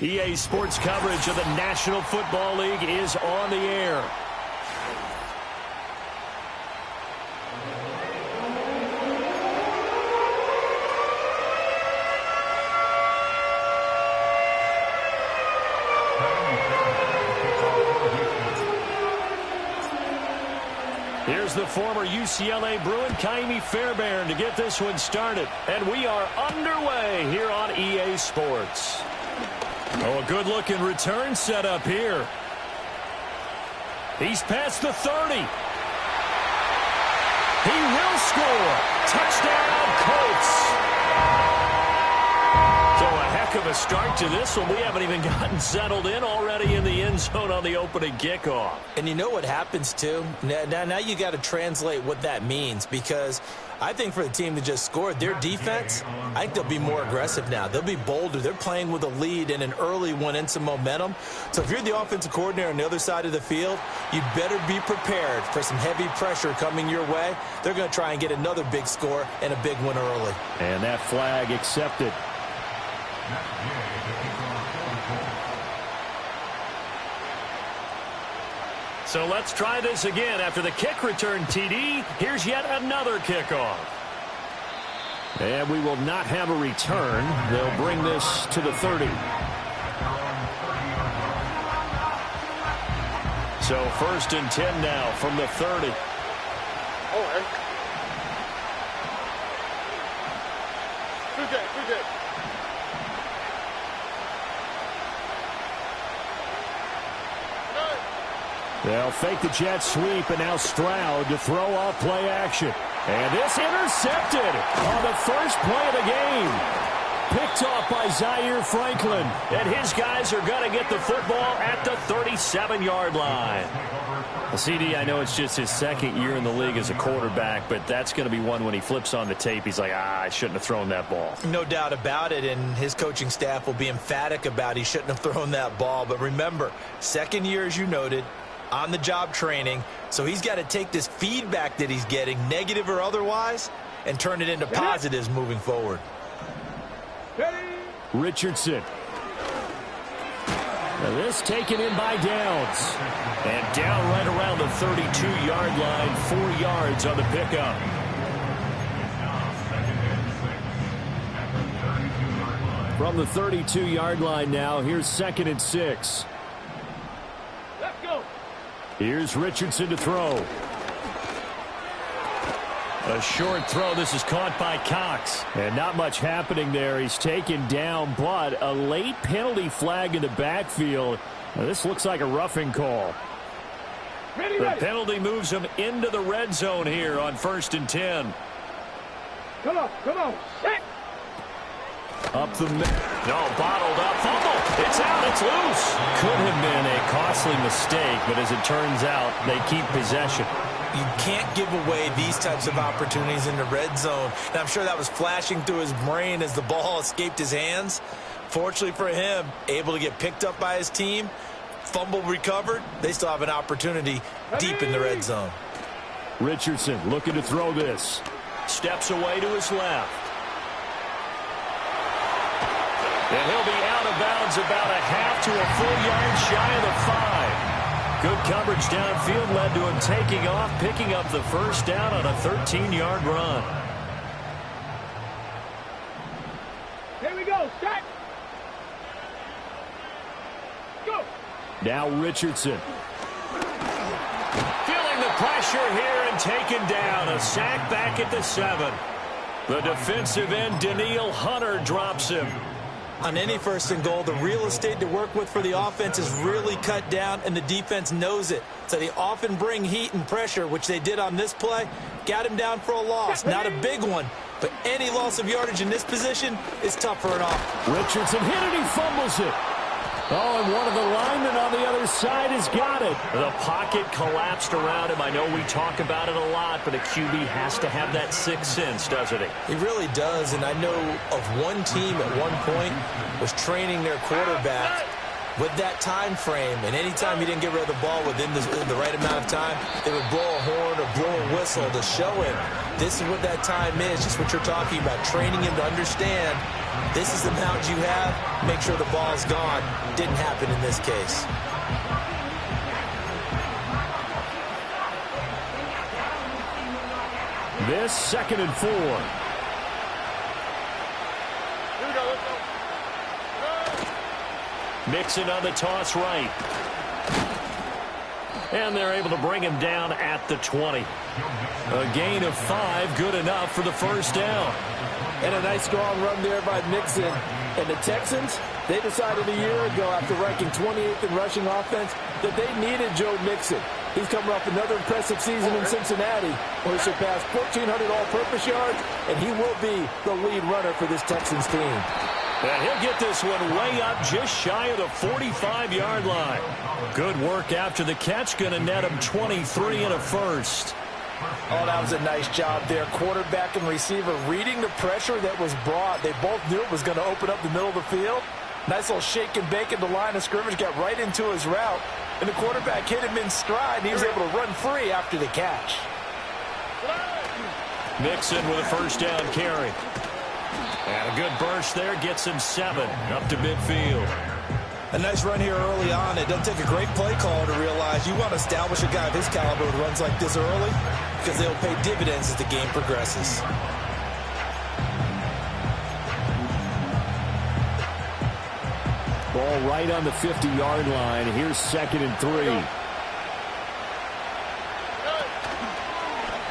EA Sports coverage of the National Football League is on the air. Here's the former UCLA Bruin, Kaimi Fairbairn, to get this one started. And we are underway here on EA Sports. Oh, a good-looking return set up here. He's past the 30. He will score. Touchdown, Colts. So a heck of a start to this one. We haven't even gotten settled in already in the end zone on the opening kickoff. And you know what happens, too? Now you got to translate what that means, because I think for the team that just scored, their defense, I think they'll be more aggressive now. They'll be bolder. They're playing with a lead and an early one and some momentum. So if you're the offensive coordinator on the other side of the field, you better be prepared for some heavy pressure coming your way. They're going to try and get another big score and a big one early. And that flag accepted. So let's try this again. After the kick return TD, here's yet another kickoff. And we will not have a return. They'll bring this to the 30. So 1st and 10 now from the 30. Good. They'll fake the jet sweep, and now Stroud to throw off play action. And this intercepted on the first play of the game. Picked off by Zaire Franklin. And his guys are going to get the football at the 37-yard line. CD, I know it's just his second year in the league as a quarterback, but that's going to be one when he flips on the tape. He's like, I shouldn't have thrown that ball. No doubt about it, and his coaching staff will be emphatic about he shouldn't have thrown that ball. But remember, second year, as you noted, on-the-job training, so he's got to take this feedback that he's getting, negative or otherwise, and turn it into positives moving forward. Richardson. Now this taken in by Downs. And down right around the 32-yard line, 4 yards on the pickup. From the 32-yard line now, here's 2nd and 6. Let's go. Here's Richardson to throw. A short throw. This is caught by Cox. And not much happening there. He's taken down, but a late penalty flag in the backfield. Now, this looks like a roughing call. The penalty moves him into the red zone here on 1st and 10. Come on. Set. Up the middle. No, bottled up. Fumble. It's out. It's loose. Could have been a costly mistake, but as it turns out, they keep possession. You can't give away these types of opportunities in the red zone. And I'm sure that was flashing through his brain as the ball escaped his hands. Fortunately for him, able to get picked up by his team, fumble recovered. They still have an opportunity deep in the red zone. Richardson looking to throw this. Steps away to his left. And he'll be out of bounds about a half to a full yard shy of the 5. Good coverage downfield led to him taking off, picking up the first down on a 13-yard run. Here we go. Start. Go. Now Richardson. Feeling the pressure here and taken down. A sack back at the 7. The defensive end, Danielle Hunter, drops him. On any 1st and goal, the real estate to work with for the offense is really cut down, and the defense knows it. So they often bring heat and pressure, which they did on this play. Got him down for a loss. Not a big one, but any loss of yardage in this position is tough for an offense. Richardson hit it. He fumbles it. Oh, and one of the linemen on the other side has got it. The pocket collapsed around him. I know we talk about it a lot, but a QB has to have that sixth sense, doesn't he? He really does, and I know of one team at one point was training their quarterback With that time frame, and anytime he didn't get rid of the ball within the right amount of time, they would blow a horn or blow a whistle to show him this is what that time is, just what you're talking about, training him to understand this is the amount you have, make sure the ball's gone. Didn't happen in this case. This 2nd and 4. Mixon on the toss right. And they're able to bring him down at the 20. A gain of 5, good enough for the first down. And a nice strong run there by Mixon. And the Texans, they decided a year ago after ranking 28th in rushing offense that they needed Joe Mixon. He's coming off another impressive season in Cincinnati where he surpassed 1,400 all-purpose yards, and he will be the lead runner for this Texans team. And he'll get this one way up just shy of the 45-yard line. Good work after the catch. Going to net him 23 and a first. Oh, that was a nice job there. Quarterback and receiver reading the pressure that was brought. They both knew it was going to open up the middle of the field. Nice little shake and bake at the line of scrimmage. Got right into his route. And the quarterback hit him in stride. And he was able to run free after the catch. Mixon with a first down carry. And a good burst there gets him 7 up to midfield. A nice run here early on. It doesn't take a great play call to realize you want to establish a guy of his caliber with runs like this early because they'll pay dividends as the game progresses. Ball right on the 50-yard line. Here's 2nd and 3.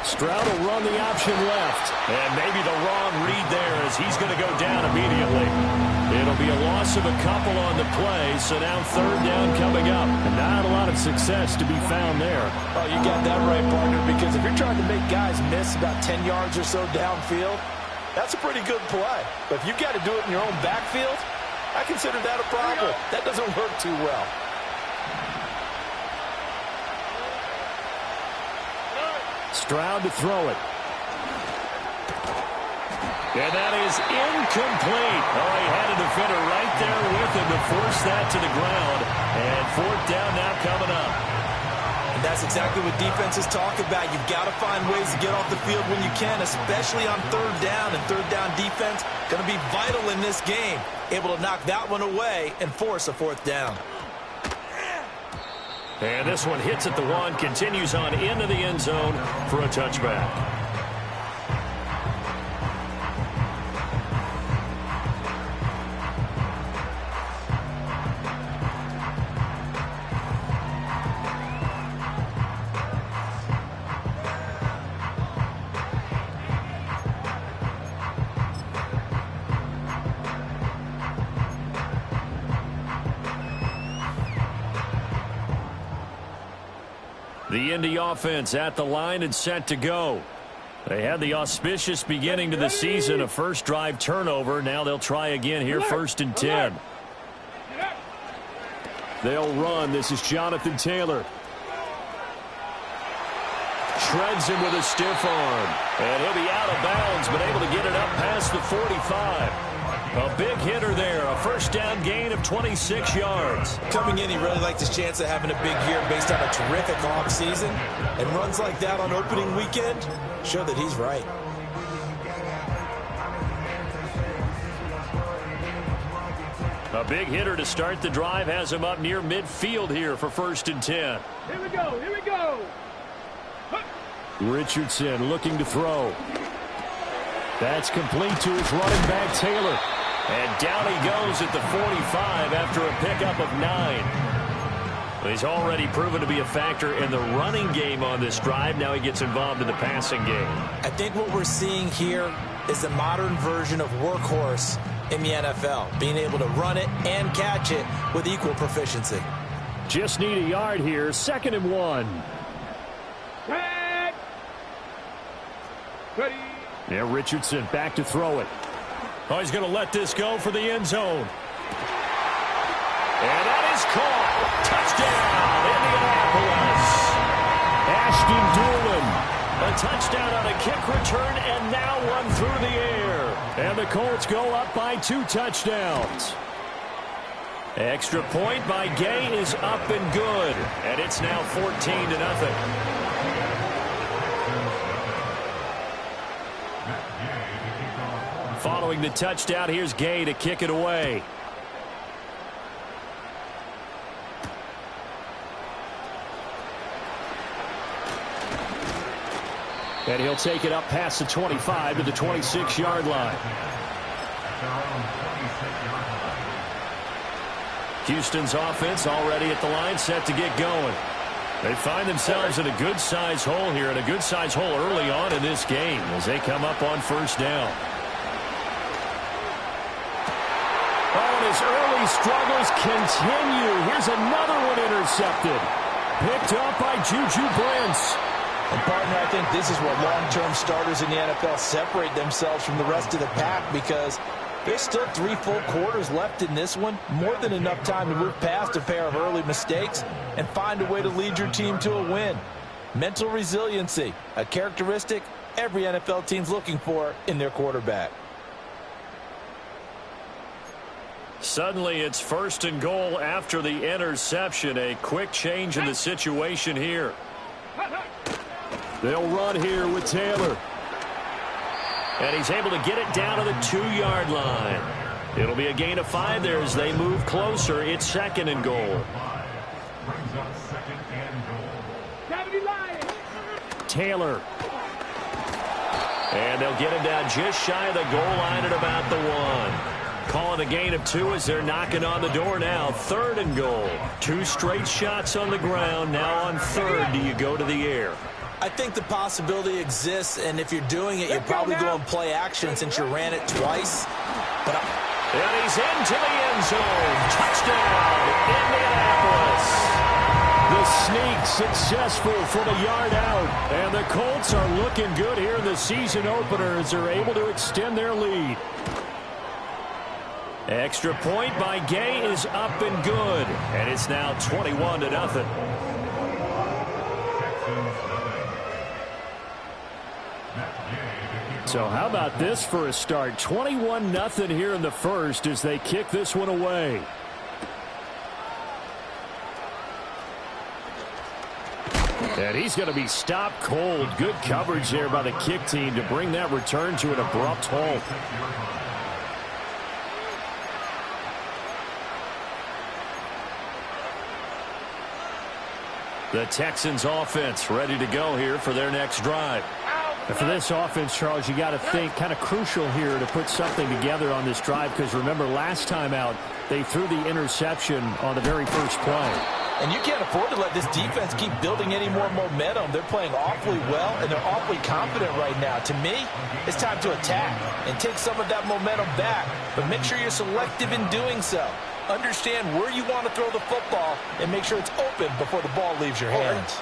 Stroud will run the option left. And maybe the wrong read there as he's going to go down immediately. It'll be a loss of a couple on the play, so now 3rd down coming up. And not a lot of success to be found there. Oh, you got that right, partner, because if you're trying to make guys miss about 10 yards or so downfield, that's a pretty good play. But if you've got to do it in your own backfield, I consider that a problem. That doesn't work too well. Stroud to throw it. And that is incomplete. Oh, he had a defender right there with him to force that to the ground. And 4th down now coming up. And that's exactly what defenses talk about. You've got to find ways to get off the field when you can, especially on 3rd down. And 3rd down defense going to be vital in this game. Able to knock that one away and force a 4th down. And this one hits at the 1, continues on into the end zone for a touchback. The Indy offense at the line and set to go. They had the auspicious beginning to the season, a first drive turnover. Now they'll try again here, 1st and 10. They'll run. This is Jonathan Taylor. Shreds him with a stiff arm. And he'll be out of bounds, but able to get it up past the 45. A big hitter there, a first down gain of 26 yards. Coming in, he really liked his chance of having a big year based on a terrific offseason. And runs like that on opening weekend show that he's right. A big hitter to start the drive has him up near midfield here for 1st and 10. Here we go, here we go. Richardson looking to throw. That's complete to his running back, Taylor. And down he goes at the 45 after a pickup of 9. He's already proven to be a factor in the running game on this drive. Now he gets involved in the passing game. I think what we're seeing here is the modern version of workhorse in the NFL, being able to run it and catch it with equal proficiency. Just need a yard here, 2nd and 1. Tag. Ready. Yeah, Richardson back to throw it. Oh, he's going to let this go for the end zone. And that is caught. Touchdown, Indianapolis. Ashton Dulin. A touchdown on a kick return, and now one through the air. And the Colts go up by 2 touchdowns. Extra point by Gay is up and good. And it's now 14-0. Following the touchdown, here's Gay to kick it away. And he'll take it up past the 25 to the 26-yard line. Houston's offense already at the line, set to get going. They find themselves in a good-sized hole here, and a good-sized hole early on in this game as they come up on first down. Oh, and his early struggles continue. Here's another one intercepted. Picked up by Juju Brents. And partner, I think this is where long-term starters in the NFL separate themselves from the rest of the pack, because there's still 3 full quarters left in this one. More than enough time to move past a pair of early mistakes and find a way to lead your team to a win. Mental resiliency, a characteristic every NFL team's looking for in their quarterback. Suddenly it's 1st and goal after the interception. A quick change in the situation here. They'll run here with Taylor. And he's able to get it down to the 2-yard line. It'll be a gain of 5 there as they move closer. It's 2nd and goal. Taylor. And they'll get him down just shy of the goal line at about the 1. Calling a gain of 2 as they're knocking on the door now. 3rd and goal. 2 straight shots on the ground. Now on 3rd, do you go to the air? I think the possibility exists, and if you're doing it, you're probably going play action since you ran it twice. And he's into the end zone. Touchdown, Indianapolis. The sneak successful from a yard out. And the Colts are looking good here in the season opener as they're able to extend their lead. Extra point by Gay is up and good. And it's now 21-0. So how about this for a start? 21-0 here in the first as they kick this one away. And he's going to be stopped cold. Good coverage there by the kick team to bring that return to an abrupt halt. The Texans offense ready to go here for their next drive. And for this offense, Charles, you got to think kind of crucial here to put something together on this drive, because remember last time out they threw the interception on the very first play. And you can't afford to let this defense keep building any more momentum. They're playing awfully well, and they're awfully confident right now. To me, it's time to attack and take some of that momentum back, but make sure you're selective in doing so. Understand where you want to throw the football and make sure it's open before the ball leaves your hands.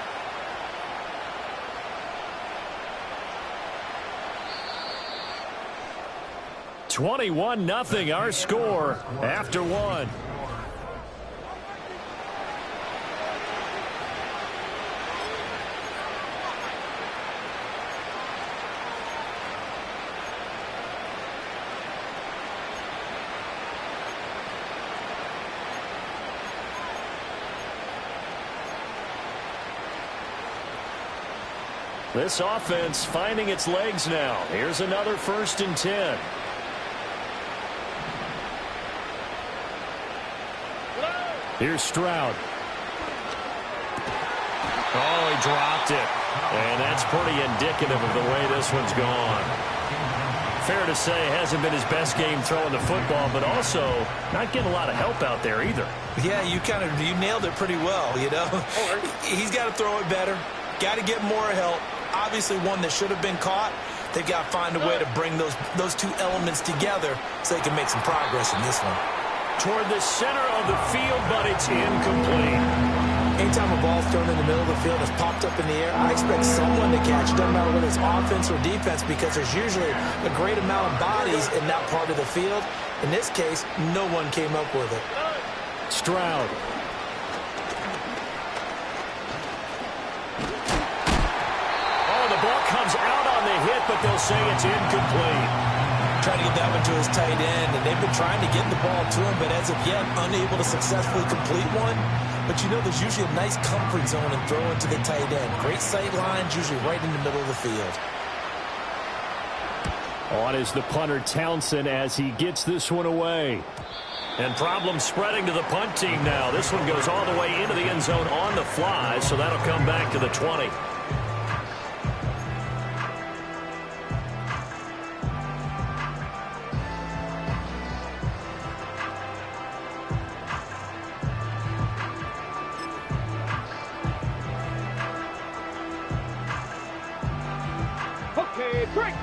21-0 our score after 1. This offense finding its legs now. Here's another 1st and 10. Here's Stroud. Oh, he dropped it. And that's pretty indicative of the way this one's gone. Fair to say, hasn't been his best game throwing the football, but also not getting a lot of help out there either. Yeah, you nailed it pretty well, you know. He's got to throw it better. Got to get more help. Obviously one that should have been caught. They've got to find a way to bring those two elements together so they can make some progress in this one. Toward the center of the field, but it's incomplete. Anytime a ball's thrown in the middle of the field and it's popped up in the air, I expect someone to catch it, doesn't matter whether it's offense or defense, because there's usually a great amount of bodies in that part of the field. In this case, no one came up with it. Stroud. Oh, the ball comes out on the hit, but they'll say it's incomplete. Trying to get that one to his tight end, and they've been trying to get the ball to him, but as of yet, unable to successfully complete one. But you know there's usually a nice comfort zone in throwing to the tight end. Great sight lines, usually right in the middle of the field. On is the punter Townsend as he gets this one away. And problems spreading to the punt team now. This one goes all the way into the end zone on the fly, so that'll come back to the 20.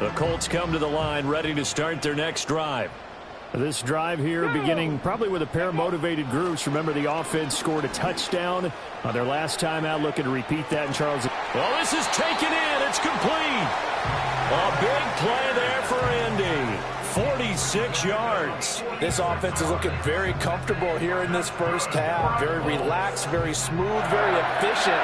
The Colts come to the line ready to start their next drive. This drive here beginning probably with a pair of motivated groups. Remember, the offense scored a touchdown on their last time out. Looking to repeat that in Charles. Well, this is taken in. It's complete. A big play there for Indy. 46 yards. This offense is looking very comfortable here in this first half. Very relaxed, very smooth, very efficient.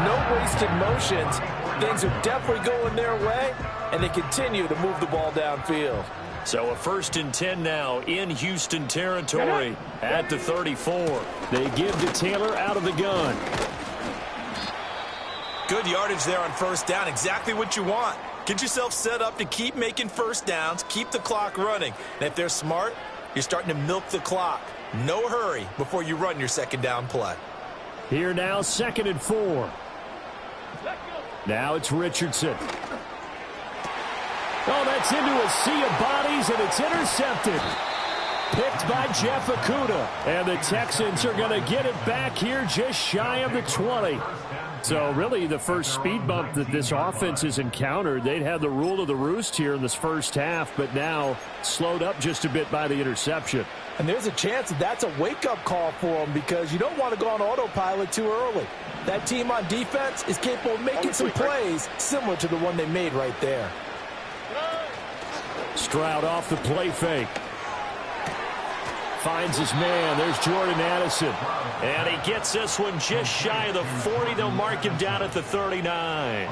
No wasted motions. Things are definitely going their way, and they continue to move the ball downfield. So a 1st and 10 now in Houston territory at the 34. They give to Taylor out of the gun. Good yardage there on first down. Exactly what you want. Get yourself set up to keep making first downs, keep the clock running. And if they're smart, you're starting to milk the clock. No hurry before you run your second down play. Here now, 2nd and 4. Now it's Richardson. Oh, that's into a sea of bodies, and it's intercepted. Picked by Jeff Okudah. And the Texans are going to get it back here just shy of the 20. So really the first speed bump that this offense has encountered. They'd had the rule of the roost here in this first half, but now slowed up just a bit by the interception. And there's a chance that that's a wake-up call for them because you don't want to go on autopilot too early. That team on defense is capable of making some plays similar to the one they made right there. Stroud off the play fake. Finds his man. There's Jordan Addison. And he gets this one just shy of the 40. They'll mark him down at the 39.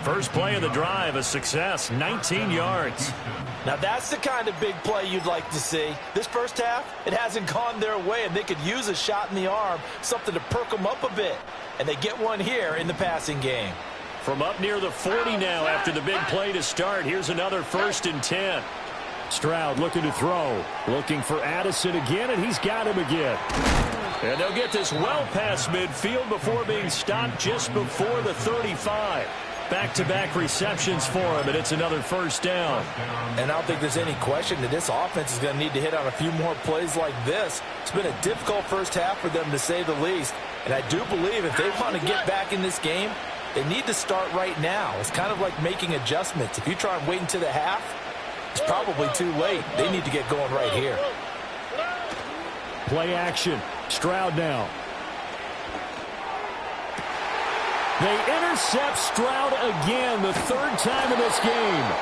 First play of the drive, a success, 19 yards. Now that's the kind of big play you'd like to see. This first half, it hasn't gone their way, and they could use a shot in the arm, something to perk them up a bit. And they get one here in the passing game. From up near the 40 now after the big play to start. Here's another 1st and 10. Stroud looking to throw. Looking for Addison again, and he's got him again. And they'll get this well past midfield before being stopped just before the 35. Back-to-back receptions for him, and it's another first down. And I don't think there's any question that this offense is going to need to hit on a few more plays like this. It's been a difficult first half for them, to say the least. And I do believe if they want to get back in this game, they need to start right now. It's kind of like making adjustments. If you try and wait until the half, it's probably too late. They need to get going right here. Play action. Stroud now. They intercept Stroud again, the 3rd time in this game.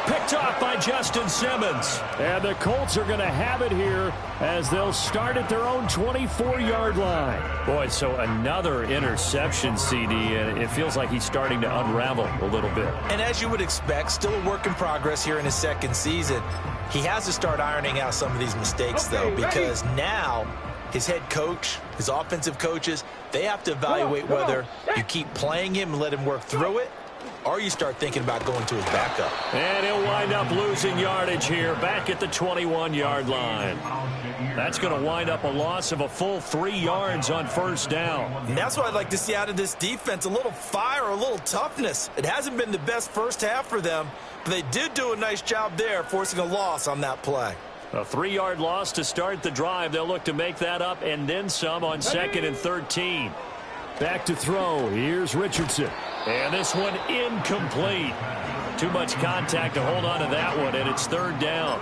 Picked off by Justin Simmons. And the Colts are going to have it here as they'll start at their own 24-yard line. Boy, so another interception, CD, and it feels like he's starting to unravel a little bit. And as you would expect, still a work in progress here in his 2nd season. He has to start ironing out some of these mistakes, though, because now his head coach, his offensive coaches, they have to evaluate whether you keep playing him and let him work through it, or you start thinking about going to his backup. And he'll wind up losing yardage here, back at the 21-yard line. That's going to wind up a loss of a full 3 yards on first down. And that's what I'd like to see out of this defense, a little fire, a little toughness. It hasn't been the best first half for them, but they did do a nice job there, forcing a loss on that play. A 3-yard loss to start the drive. They'll look to make that up and then some on 2nd and 13. Back to throw. Here's Richardson. And this one incomplete. Too much contact to hold on to that one, and it's 3rd down.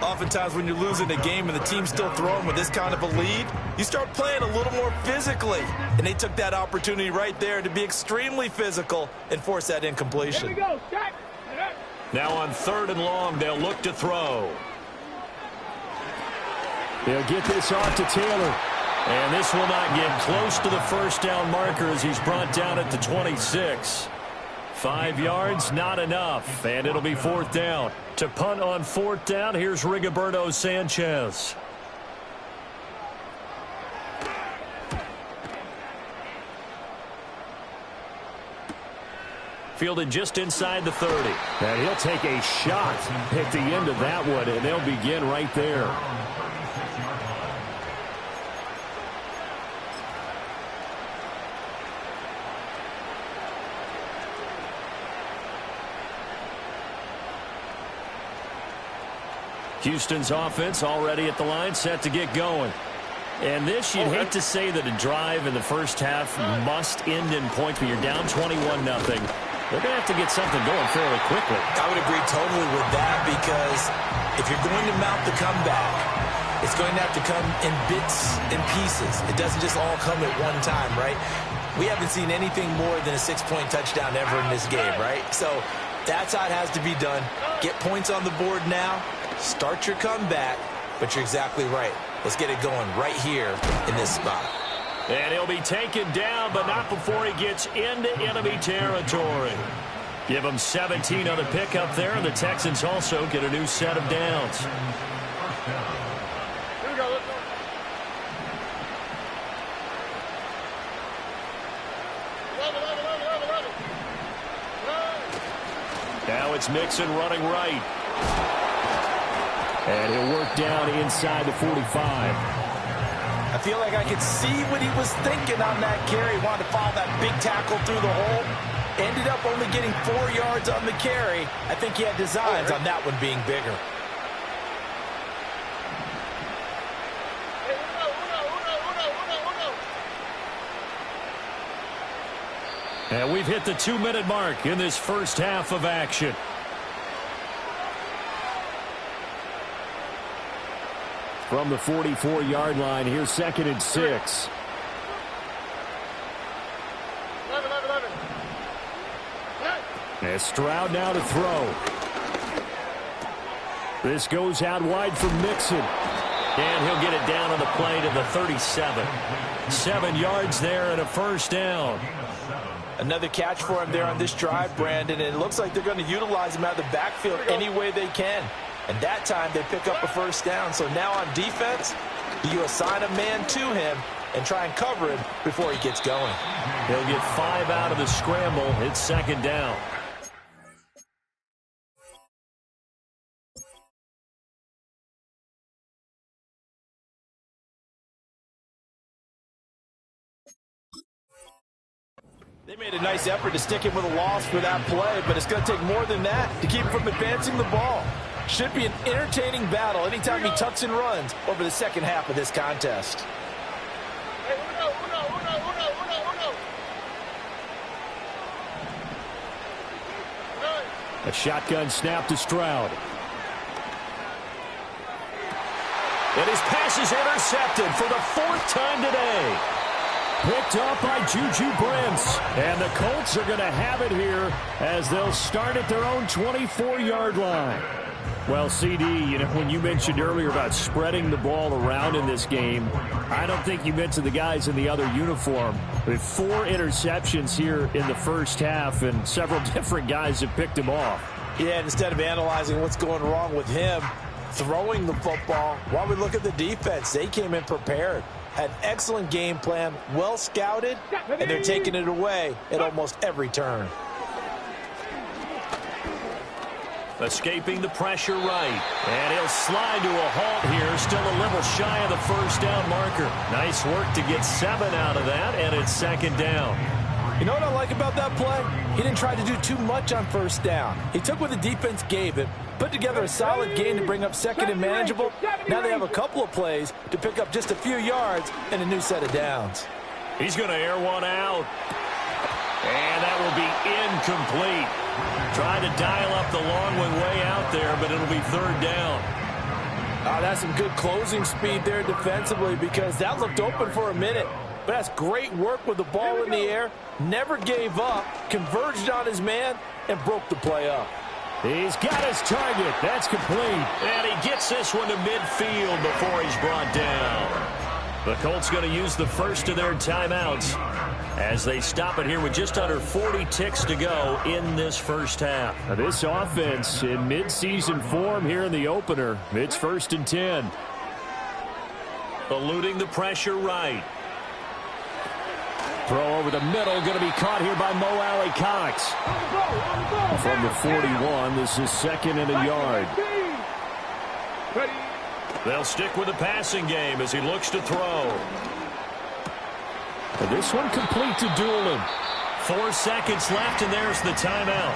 Oftentimes when you're losing a game and the team's still throwing with this kind of a lead, you start playing a little more physically. And they took that opportunity right there to be extremely physical and force that incompletion. Here we go. Jack. Now on 3rd and long, they'll look to throw. They'll get this off to Taylor. And this will not get close to the first down marker as he's brought down at the 26. 5 yards, not enough, and it'll be 4th down. To punt on 4th down, here's Rigoberto Sanchez. Fielded just inside the 30. And he'll take a shot at the end of that one, and they'll begin right there. Houston's offense already at the line, set to get going. And this, you'd hate to say that a drive in the first half must end in points, but you're down 21-0. They're going to have to get something going fairly quickly. I would agree totally with that, because if you're going to mount the comeback, it's going to have to come in bits and pieces. It doesn't just all come at one time, right? We haven't seen anything more than a 6-point touchdown ever in this game, right? So that's how it has to be done. Get points on the board now. Start your comeback, but you're exactly right. Let's get it going right here in this spot. And he'll be taken down, but not before he gets into enemy territory. Give him 17 on the pickup there, and the Texans also get a new set of downs. Here we go. Let's go. Now it's Mixon running right. And he'll work down inside the 45. I feel like I could see what he was thinking on that carry. He wanted to follow that big tackle through the hole. Ended up only getting 4 yards on the carry. I think he had designs on that one being bigger. And we've hit the 2-minute mark in this first half of action. From the 44-yard line, here's 2nd and 6. And Stroud now to throw. This goes out wide for Mixon. And he'll get it down on the play to the 37. 7 yards there and a first down. Another catch for him there on this drive, Brandon. And it looks like they're going to utilize him out of the backfield any way they can. And that time they pick up a first down. So now on defense, you assign a man to him and try and cover him before he gets going. He'll get 5 out of the scramble. It's 2nd down. They made a nice effort to stick him with a loss for that play, but it's going to take more than that to keep him from advancing the ball. Should be an entertaining battle anytime he tucks and runs over the second half of this contest. A shotgun snap to Stroud. And his pass is intercepted for the 4th time today. Picked up by Juju Brents. And the Colts are going to have it here as they'll start at their own 24-yard line. Well, CD, you know, when you mentioned earlier about spreading the ball around in this game, I don't think you mentioned the guys in the other uniform. With 4 interceptions here in the first half, and several different guys have picked him off. Yeah, instead of analyzing what's going wrong with him throwing the football, while we look at the defense, they came in prepared. Had an excellent game plan, well scouted, and they're taking it away at almost every turn. Escaping the pressure right. And he'll slide to a halt here. Still a little shy of the first down marker. Nice work to get 7 out of that, and it's 2nd down. You know what I like about that play? He didn't try to do too much on first down. He took what the defense gave him, put together a solid game to bring up 2nd and manageable. Now they have a couple of plays to pick up just a few yards and a new set of downs. He's going to air one out. And that will be incomplete. Trying to dial up the long one way out there, but it'll be 3rd down. Oh, that's some good closing speed there defensively, because that looked open for a minute. But that's great work with the ball in the air. Never gave up, converged on his man, and broke the play up. He's got his target. That's complete. And he gets this one to midfield before he's brought down. The Colts going to use the first of their timeouts as they stop it here with just under 40 ticks to go in this first half. Now this offense in midseason form here in the opener. It's 1st and 10. Eluding the pressure right. Throw over the middle, going to be caught here by Mo Alley Cox. From the 41, this is 2nd and a yard. They'll stick with the passing game as he looks to throw. And this one complete to Doolin. 4 seconds left, and there's the timeout.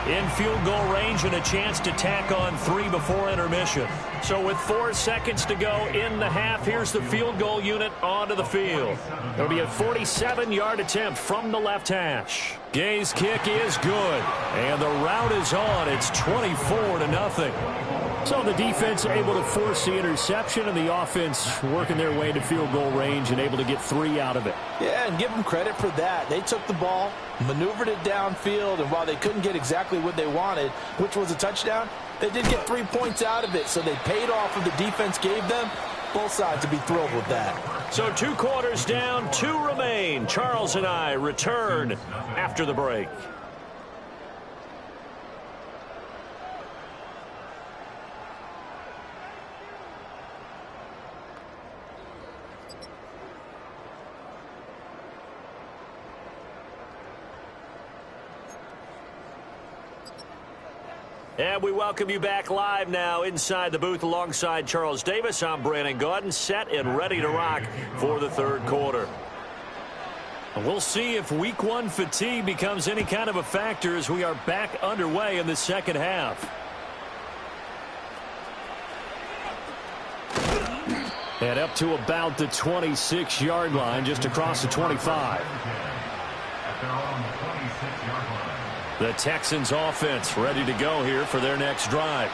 In field goal range and a chance to tack on 3 before intermission. So with 4 seconds to go in the half, here's the field goal unit onto the field. It'll be a 47-yard attempt from the left hash. Gay's kick is good, and the route is on. It's 24-0. So the defense able to force the interception, and the offense working their way to field goal range and able to get 3 out of it. Yeah, and give them credit for that. They took the ball, maneuvered it downfield, and while they couldn't get exactly what they wanted, which was a touchdown, they did get 3 points out of it, so they paid off what the defense gave them. Both sides would be thrilled with that. So 2 quarters down, 2 remain. Charles and I return after the break. And we welcome you back live now inside the booth alongside Charles Davis. I'm Brandon Gaudin, set and ready to rock for the 3rd quarter. And we'll see if week 1 fatigue becomes any kind of a factor as we are back underway in the 2nd half. And up to about the 26-yard line, just across the 25. The Texans offense ready to go here for their next drive.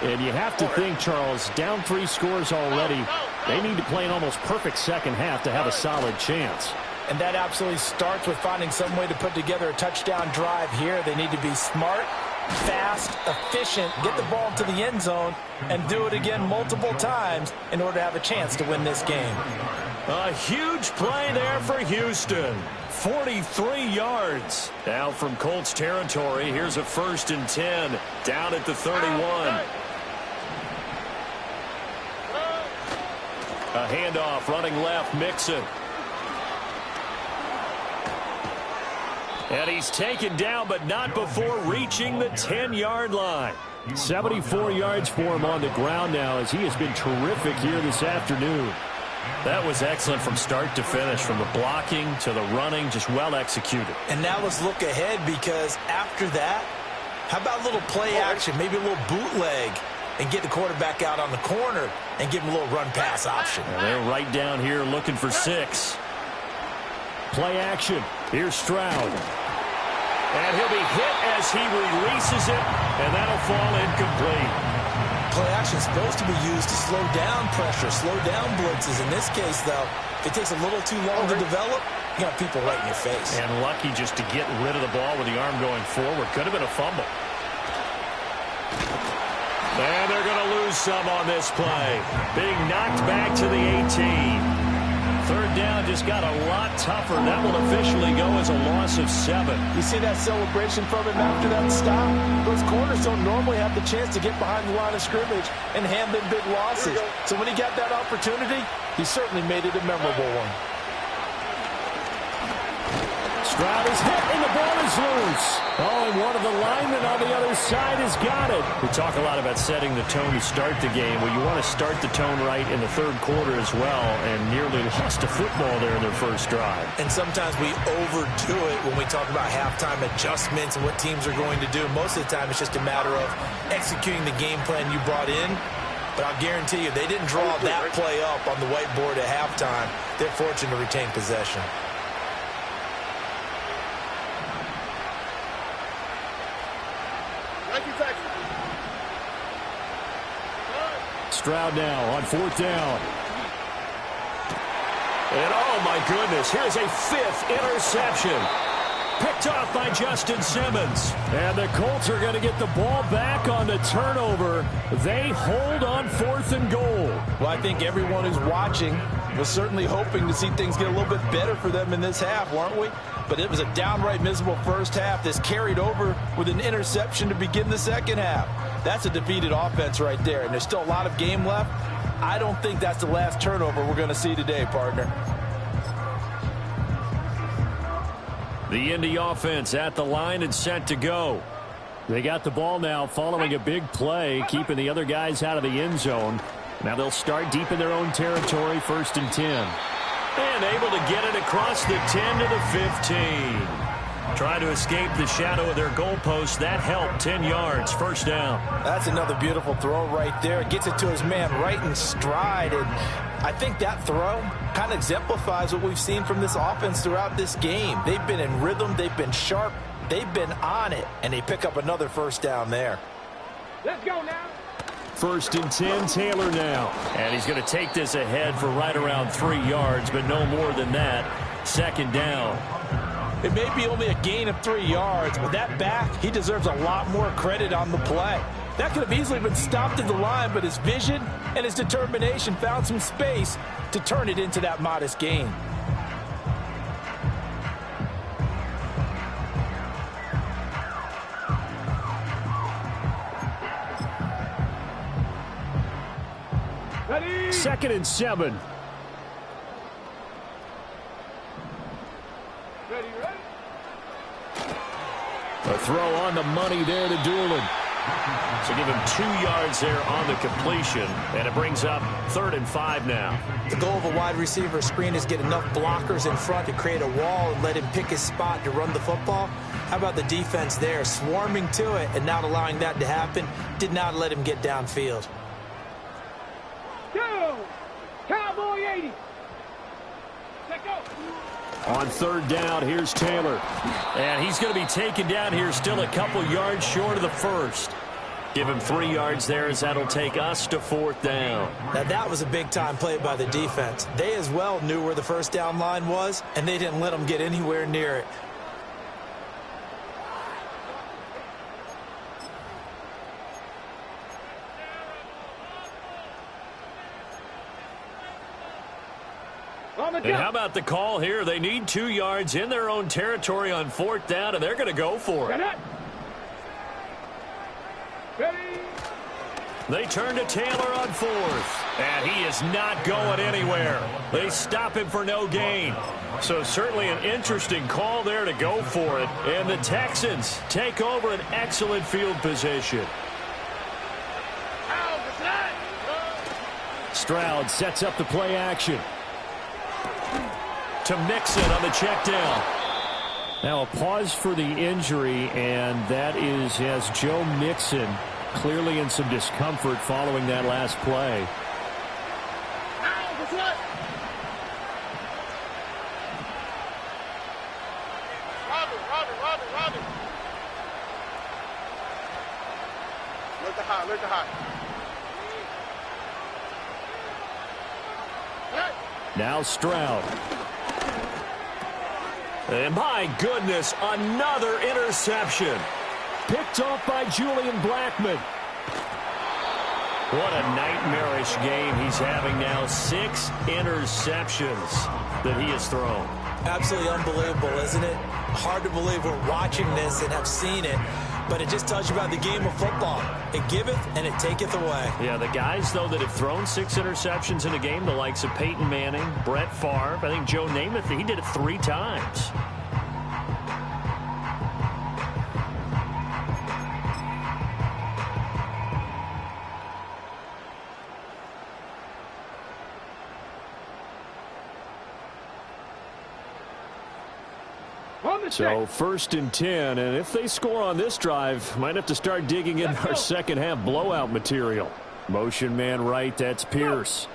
And you have to think, Charles, down 3 scores already. They need to play an almost perfect second half to have a solid chance. And that absolutely starts with finding some way to put together a touchdown drive here. They need to be smart, fast, efficient, get the ball to the end zone, and do it again multiple times in order to have a chance to win this game. A huge play there for Houston. 43 yards. Now from Colts territory, here's a 1st and 10 down at the 31. A handoff running left, Mixon. And he's taken down, but not before reaching the 10-yard line. 74 yards for him on the ground now as he has been terrific here this afternoon. That was excellent from start to finish, from the blocking to the running, just well executed. And now let's look ahead, because after that, how about a little play action, maybe a little bootleg, and get the quarterback out on the corner and give him a little run-pass option. And they're right down here looking for 6. Play action. Here's Stroud. And he'll be hit as he releases it, and that'll fall incomplete. Play action is supposed to be used to slow down pressure, slow down blitzes. In this case, though, if it takes a little too long to develop, you got people right in your face. And lucky just to get rid of the ball with the arm going forward. Could have been a fumble. And they're going to lose some on this play. Being knocked back to the 18. 3rd down just got a lot tougher. That will officially go as a loss of 7. You see that celebration from him after that stop? Those corners don't normally have the chance to get behind the line of scrimmage and hand them big losses. So when he got that opportunity, he certainly made it a memorable one. Stroud is hit, and the ball is loose. Oh, and one of the linemen on the other side has got it. We talk a lot about setting the tone to start the game. Well, you want to start the tone right in the 3rd quarter as well, and nearly lost a football there in their first drive. And sometimes we overdo it when we talk about halftime adjustments and what teams are going to do. Most of the time, it's just a matter of executing the game plan you brought in. But I'll guarantee you, they didn't draw that play up on the whiteboard at halftime. They're fortunate to retain possession. Stroud now on 4th down. And oh my goodness, here's a 5th interception. Picked off by Justin Simmons. And the Colts are going to get the ball back on the turnover. They hold on 4th and goal. Well, I think everyone who's watching was certainly hoping to see things get a little bit better for them in this half, weren't we? But it was a downright miserable first half. This carried over with an interception to begin the second half. That's a defeated offense right there, and there's still a lot of game left. I don't think that's the last turnover we're going to see today, partner. The Indy offense at the line and set to go. They got the ball now following a big play, keeping the other guys out of the end zone. Now they'll start deep in their own territory, 1st and 10. And able to get it across the 10 to the 15. Trying to escape the shadow of their goalpost. That helped. 10 yards, 1st down. That's another beautiful throw right there. Gets it to his man right in stride. And I think that throw kind of exemplifies what we've seen from this offense throughout this game. They've been in rhythm. They've been sharp. They've been on it. And they pick up another 1st down there. Let's go now. 1st and 10, Taylor now. And he's going to take this ahead for right around 3 yards, but no more than that. 2nd down. It may be only a gain of 3 yards, but that back, he deserves a lot more credit on the play. That could have easily been stopped at the line, but his vision and his determination found some space to turn it into that modest gain. Ready? 2nd and 7. Ready, ready? A throw on the money there to Doolin. So give him 2 yards there on the completion, and it brings up 3rd and 5 now. The goal of a wide receiver screen is get enough blockers in front to create a wall and let him pick his spot to run the football. How about the defense there, swarming to it and not allowing that to happen? Did not let him get downfield. Go! Cowboy 80. Let go. On 3rd down, here's Taylor. And he's going to be taken down here, still a couple yards short of the 1st. Give him 3 yards there, as that'll take us to 4th down. Now that was a big-time play by the defense. They as well knew where the 1st down line was, and they didn't let them get anywhere near it. And how about the call here? They need 2 yards in their own territory on 4th down, and they're going to go for it. Ready? They turn to Taylor on 4th, and he is not going anywhere. They stop him for no gain. So certainly an interesting call there to go for it. And the Texans take over an excellent field position. Stroud sets up the play action. To Mixon on the check down. Now a pause for the injury, and that is as Joe Mixon clearly in some discomfort following that last play. Robbie. Look the high. Now Stroud. And my goodness, another interception. Picked off by Julian Blackmon. What a nightmarish game he's having now. 6 interceptions that he has thrown. Absolutely unbelievable, isn't it? Hard to believe we're watching this and have seen it, but it just tells you about the game of football. It giveth and it taketh away. Yeah, the guys, though, that have thrown 6 interceptions in a game, the likes of Peyton Manning, Brett Favre, I think Joe Namath, he did it 3 times. So 1st and 10, and if they score on this drive, might have to start digging in our second half blowout material. Motion man right, that's Pierce.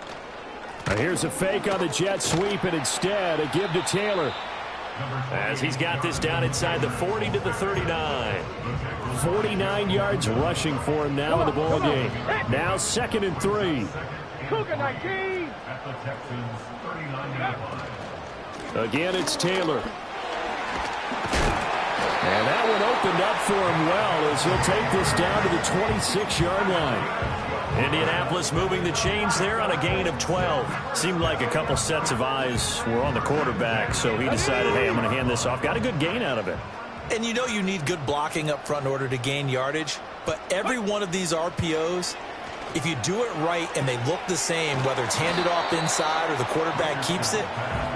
Now here's a fake on the jet sweep, and instead a give to Taylor. As he's got this down inside the 40 to the 39. 49 yards rushing for him now in the ball game. Now 2nd and 3. Cougar 19. Again, it's Taylor. And that one opened up for him well as he'll take this down to the 26-yard line. Indianapolis moving the chains there on a gain of 12. Seemed like a couple sets of eyes were on the quarterback, so he decided, hey, I'm going to hand this off. Got a good gain out of it. And you know you need good blocking up front in order to gain yardage, but every one of these RPOs, if you do it right and they look the same, whether it's handed off inside or the quarterback keeps it,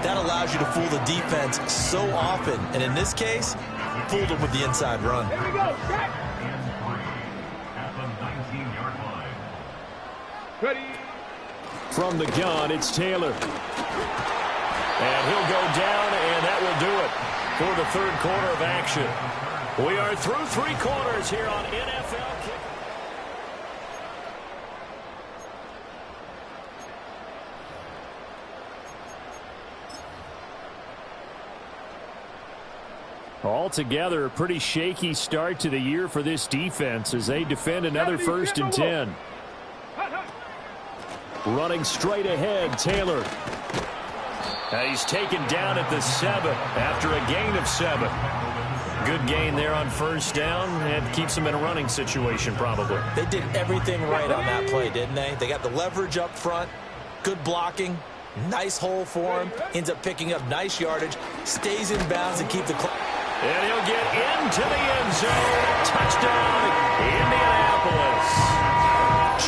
that allows you to fool the defense so often. And in this case, fooled them with the inside run. Here we go. Check. Ready. From the gun, it's Taylor. And he'll go down, and that will do it for the third quarter of action. We are through 3 quarters here on NFL Kick. Altogether, a pretty shaky start to the year for this defense as they defend another 1st and 10. Running straight ahead, Taylor. He's taken down at the 7 after a gain of 7. Good gain there on 1st down, and keeps him in a running situation probably. They did everything right on that play, didn't they? They got the leverage up front, good blocking, nice hole for him, ends up picking up nice yardage, stays in bounds and keep the clock. And he'll get into the end zone. Touchdown, Indianapolis.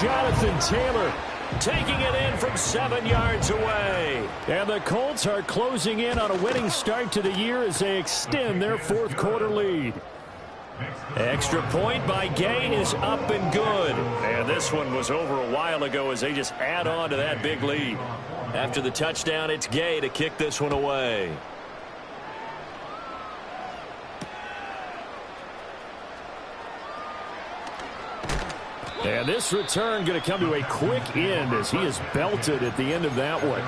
Jonathan Taylor taking it in from 7 yards away. And the Colts are closing in on a winning start to the year as they extend their 4th quarter lead. Extra point by Gay is up and good. And this one was over a while ago as they just add on to that big lead. After the touchdown, it's Gay to kick this one away. And this return going to come to a quick end as he is belted at the end of that one.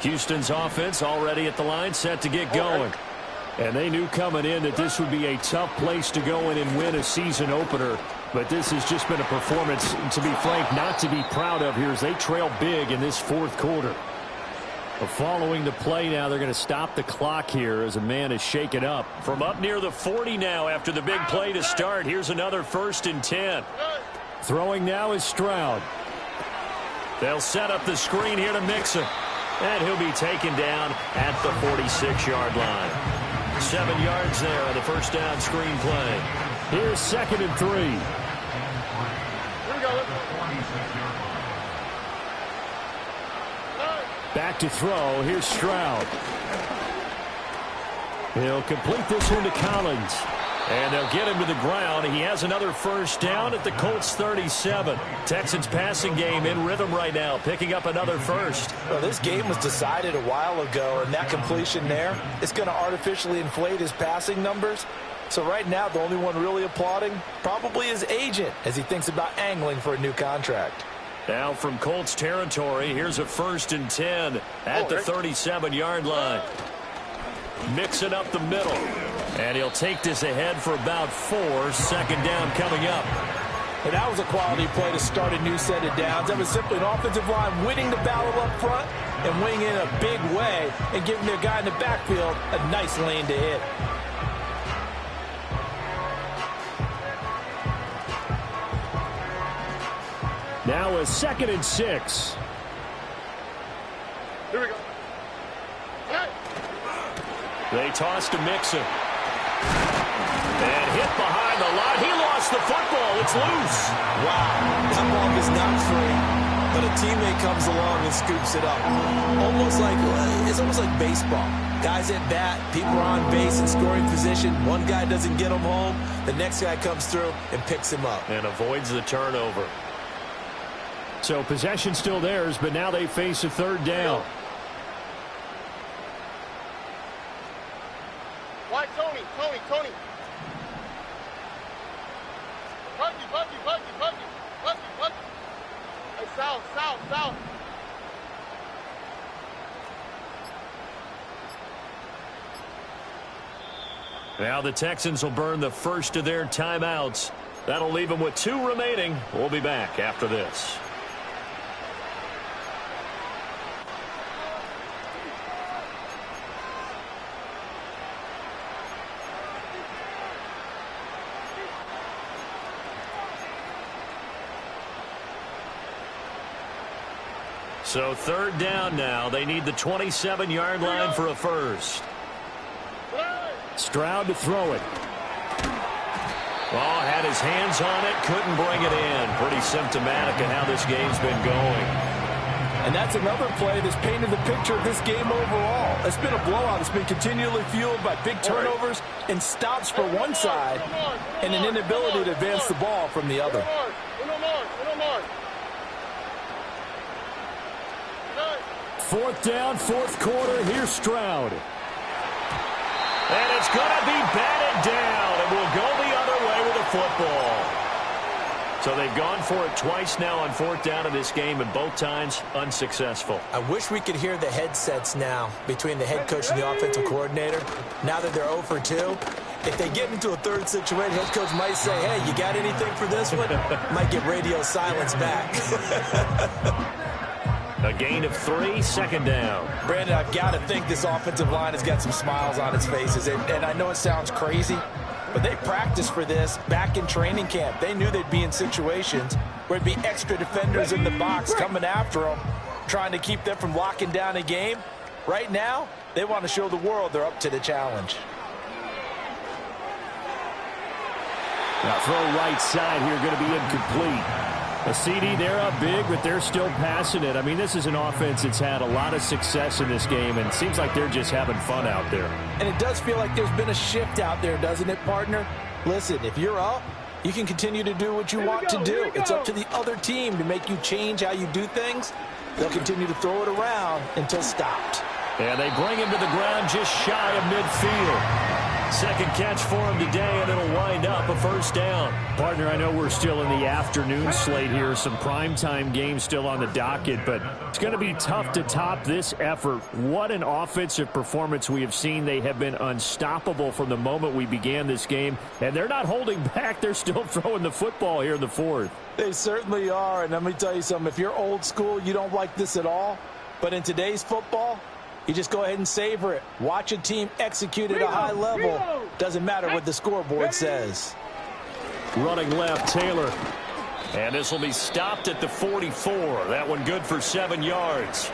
Houston's offense already at the line, set to get going. And they knew coming in that this would be a tough place to go in and win a season opener. But this has just been a performance, to be frank, not to be proud of here as they trail big in this 4th quarter. Following the play now, they're going to stop the clock here as a man is shaken up. From up near the 40 now after the big play to start. Here's another 1st and 10. Throwing now is Stroud. They'll set up the screen here to Mixon. And he'll be taken down at the 46-yard line. 7 yards there on the 1st down screen play. Here's 2nd and 3. Here we go. Back to throw. Here's Stroud. He'll complete this one to Collins. And they'll get him to the ground. He has another 1st down at the Colts 37. Texans passing game in rhythm right now, picking up another 1st. Well, this game was decided a while ago, and that completion there is going to artificially inflate his passing numbers. So right now, the only one really applauding probably his agent as he thinks about angling for a new contract. Now from Colts territory, here's a 1st and 10 at the 37-yard line. Mixing up the middle. And he'll take this ahead for about 4. 2nd down coming up. And that was a quality play to start a new set of downs. That was simply an offensive line winning the battle up front and winning in a big way and giving their guy in the backfield a nice lane to hit. Now a 2nd and 6. Here we go. They toss to Mixon. And hit behind the line. He lost the football. It's loose. Wow. That ball is not free, but a teammate comes along and scoops it up. It's almost like baseball. Guys at bat, people are on base in scoring position. One guy doesn't get him home. The next guy comes through and picks him up. And avoids the turnover. So possession still theirs, but now they face a 3rd down. Why, Tony? Bucky. Hey, south. Now the Texans will burn the first of their timeouts. That'll leave them with 2 remaining. We'll be back after this. So 3rd down now. They need the 27-yard line for a first. Stroud to throw it. Oh, had his hands on it, couldn't bring it in. Pretty symptomatic of how this game's been going. And that's another play that's painted the picture of this game overall. It's been a blowout. It's been continually fueled by big turnovers and stops for one side and an inability to advance the ball from the other. 4th down, 4th quarter. Here's Stroud. And it's going to be batted down, and we'll go the other way with the football. So they've gone for it twice now on 4th down in this game, and both times unsuccessful. I wish we could hear the headsets now between the head coach and the offensive coordinator. Now that they're 0 for 2, if they get into a 3rd situation, head coach might say, hey, you got anything for this one? Might get radio silence back. A gain of 3, 2nd down. Brandon, I've got to think this offensive line has got some smiles on its faces. And I know it sounds crazy, but they practiced for this back in training camp. They knew they'd be in situations where there'd be extra defenders in the box coming after them, trying to keep them from locking down a game. Right now, they want to show the world they're up to the challenge. Now throw right side here, going to be incomplete. A CD, they're up big, but they're still passing it. I mean, this is an offense that's had a lot of success in this game, and it seems like they're just having fun out there. And it does feel like there's been a shift out there, doesn't it, partner? Listen, if you're up, you can continue to do what you want to do. It's up to the other team to make you change how you do things. They'll continue to throw it around until stopped. And they bring him to the ground just shy of midfield. 2nd catch for him today, and it'll wind up a 1st down. Partner, I know we're still in the afternoon slate here. Some primetime games still on the docket, but it's going to be tough to top this effort. What an offensive performance we have seen. They have been unstoppable from the moment we began this game, and they're not holding back. They're still throwing the football here in the 4th. They certainly are, and let me tell you something. If you're old school, you don't like this at all. But in today's football, you just go ahead and savor it. Watch a team execute at a high level. Doesn't matter what the scoreboard says. Running left, Taylor. And this will be stopped at the 44. That one good for 7 yards.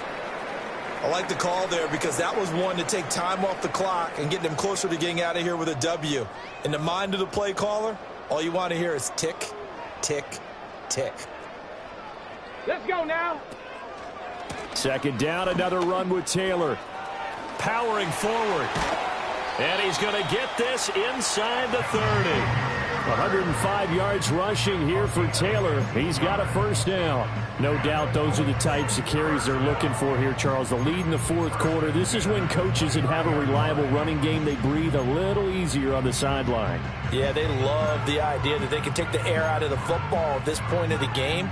I like the call there because that was one to take time off the clock and get them closer to getting out of here with a W. In the mind of the play caller, all you want to hear is tick, tick, tick. Let's go now. 2nd down, another run with Taylor. Powering forward. And he's going to get this inside the 30. 105 yards rushing here for Taylor. He's got a 1st down. No doubt those are the types of carries they're looking for here, Charles. The lead in the 4th quarter. This is when coaches that have a reliable running game, they breathe a little easier on the sideline. Yeah, they love the idea that they can take the air out of the football at this point of the game.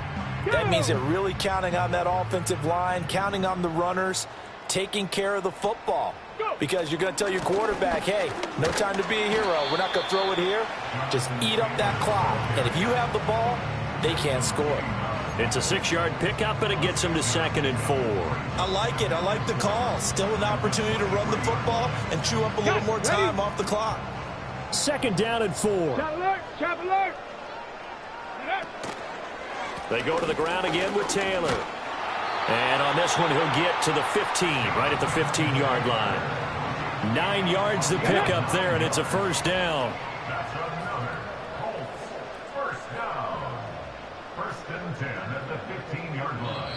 That means they're really counting on that offensive line, counting on the runners, taking care of the football. Because you're going to tell your quarterback, hey, no time to be a hero. We're not going to throw it here. Just eat up that clock. And if you have the ball, they can't score. It's a 6-yard pickup, and it gets them to 2nd and 4. I like it. I like the call. Still an opportunity to run the football and chew up a little more time off the clock. 2nd down and 4. Chop alert! Chop alert! They go to the ground again with Taylor. And on this one, he'll get to the 15, right at the 15-yard line. 9 yards the pickup there, and it's a 1st down. First down. 1st and 10 at the 15-yard line.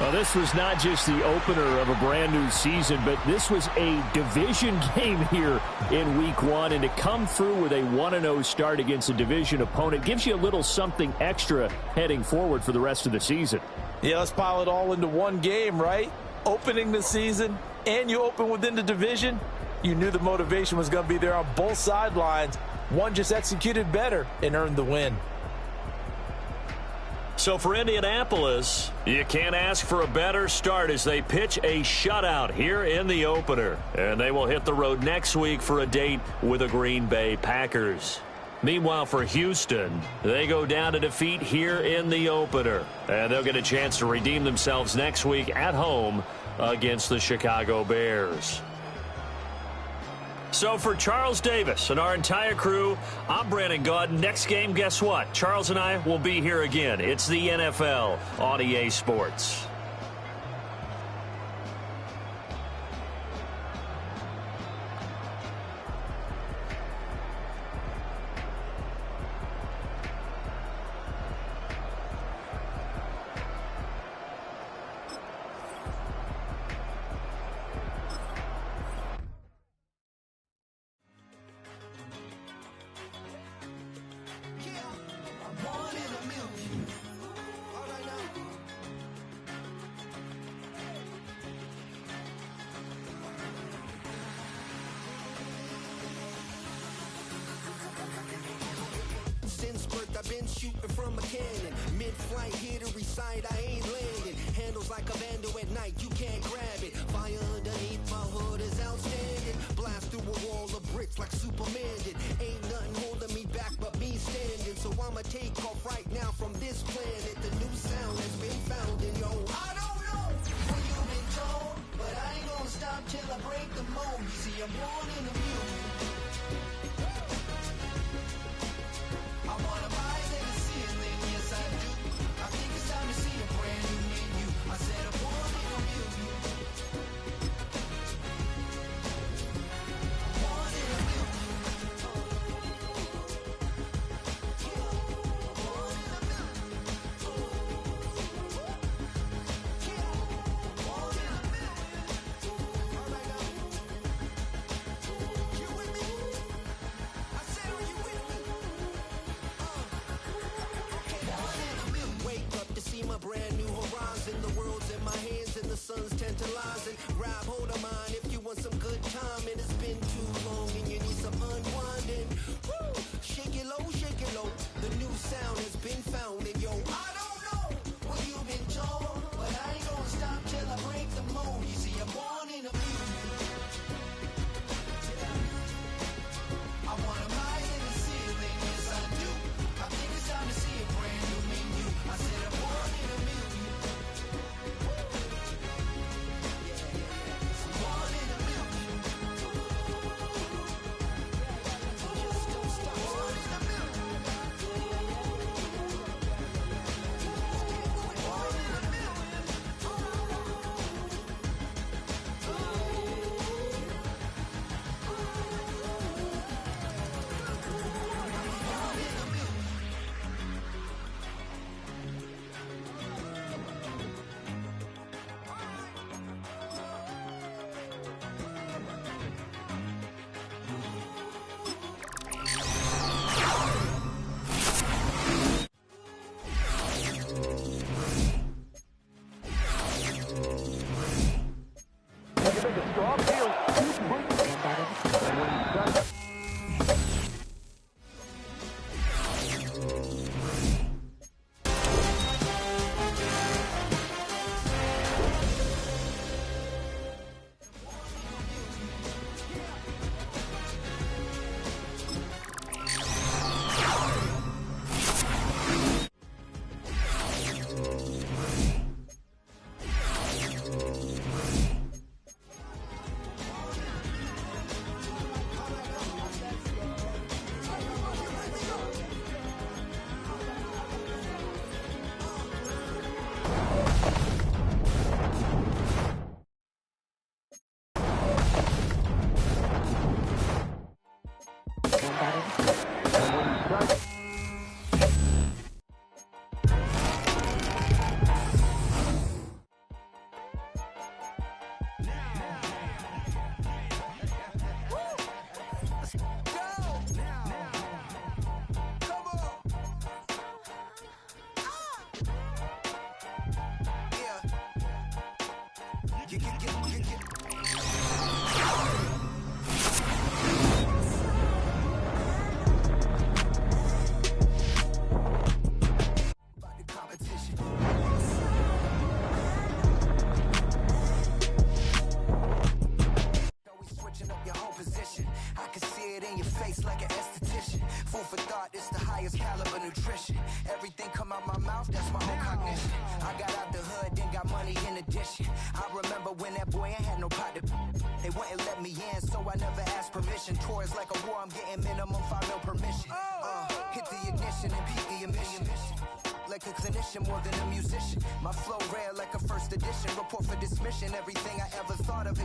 Well, this was not just the opener of a brand new season, but this was a division game here in week 1. And to come through with a 1-0 start against a division opponent gives you a little something extra heading forward for the rest of the season. Yeah, let's pile it all into one game, right? Opening the season, and you open within the division. You knew the motivation was going to be there on both sidelines. One just executed better and earned the win. So for Indianapolis, you can't ask for a better start as they pitch a shutout here in the opener. And they will hit the road next week for a date with the Green Bay Packers. Meanwhile, for Houston, they go down to defeat here in the opener. And they'll get a chance to redeem themselves next week at home against the Chicago Bears. So for Charles Davis and our entire crew, I'm Brandon Gaudin. Next game, guess what? Charles and I will be here again. It's the NFL on EA Sports. I've been shooting from a cannon. Mid-flight, here to recite, I ain't landing. Handles like a vandal at night, you can't grab it. Fire underneath my hood is outstanding. Blast through a wall of bricks like Superman did. Ain't nothing holding me back but me standing. So I'ma take off right now from this planet. The new sound has been found in yo. I don't know what you've been told, but I ain't gonna stop till I break the mold. You see, I'm born in a mule. I wanna rise in the ceiling, yes I do. I think it's time to see a brand new menu. I said I'm born in a mule. Born in a mule. Born in a mule. Born in a mule. All right now. You with me? I said, are you with me? Wake up to see my brand new horizon. The world's in my hands and the sun's tantalizing. Grab hold of mine if you want some good time. And it's been too long and you need some unwinding. Woo! Shake it low. The new sound has been found. And yo, I don't know what you've been told, but I ain't gonna stop till I break the mold. You see, I'm born in a mule. I wanna rise in the ceiling, yes I do. I think it's time to see a brand new menu. I said I'm born in a mule. I'm born in a mule. Just don't stop. Born in a mule. Born in a mule. Competition. I never ask permission. Tours like a war, I'm getting minimum 5 mil permission. Hit the ignition and beat the emission. Like a clinician more than a musician. My flow rare like a first edition. Report for dismission. Everything I ever thought of.